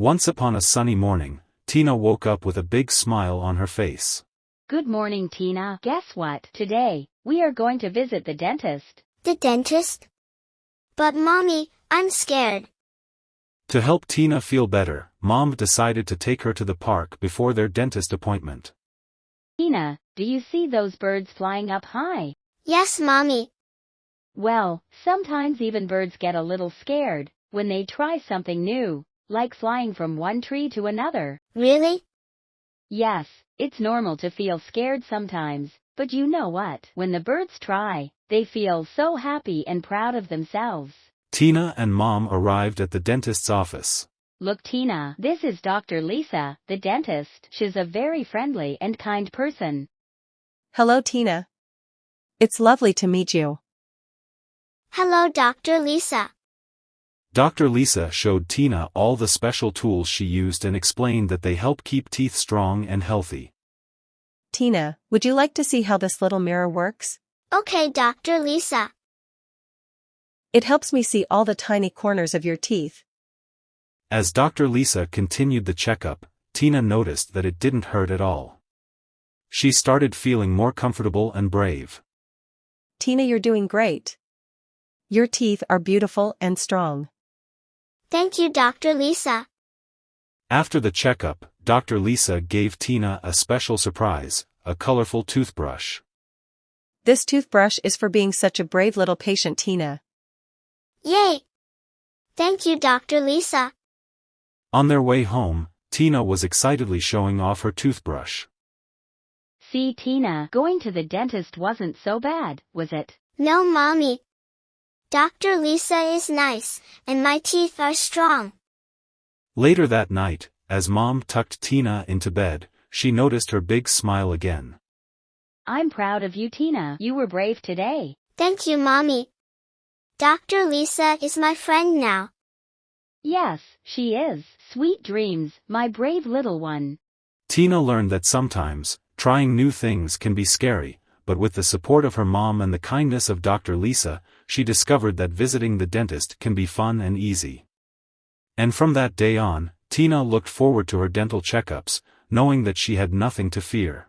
Once upon a sunny morning, Tina woke up with a big smile on her face. Good morning, Tina. Guess what? Today, we are going to visit the dentist. The dentist? But Mommy, I'm scared. To help Tina feel better, Mom decided to take her to the park before their dentist appointment. Tina, do you see those birds flying up high? Yes, Mommy. Well, sometimes even birds get a little scared when they try something new, like flying from one tree to another. Really? Yes, it's normal to feel scared sometimes, but you know what? When the birds try, they feel so happy and proud of themselves. Tina and Mom arrived at the dentist's office. Look, Tina, this is Dr. Lisa, the dentist. She's a very friendly and kind person. Hello, Tina. It's lovely to meet you. Hello, Dr. Lisa. Dr. Lisa showed Tina all the special tools she used and explained that they help keep teeth strong and healthy. Tina, would you like to see how this little mirror works? Okay, Dr. Lisa. It helps me see all the tiny corners of your teeth. As Dr. Lisa continued the checkup, Tina noticed that it didn't hurt at all. She started feeling more comfortable and brave. Tina, you're doing great. Your teeth are beautiful and strong. Thank you, Dr. Lisa. After the checkup, Dr. Lisa gave Tina a special surprise, a colorful toothbrush. This toothbrush is for being such a brave little patient, Tina. Yay! Thank you, Dr. Lisa. On their way home, Tina was excitedly showing off her toothbrush. See, Tina, going to the dentist wasn't so bad, was it? No, Mommy. Dr. Lisa is nice, and my teeth are strong. Later that night, as Mom tucked Tina into bed, she noticed her big smile again. I'm proud of you, Tina. You were brave today. Thank you, Mommy. Dr. Lisa is my friend now. Yes, she is. Sweet dreams, my brave little one. Tina learned that sometimes, trying new things can be scary, but with the support of her mom and the kindness of Dr. Lisa, she discovered that visiting the dentist can be fun and easy. And from that day on, Tina looked forward to her dental checkups, knowing that she had nothing to fear.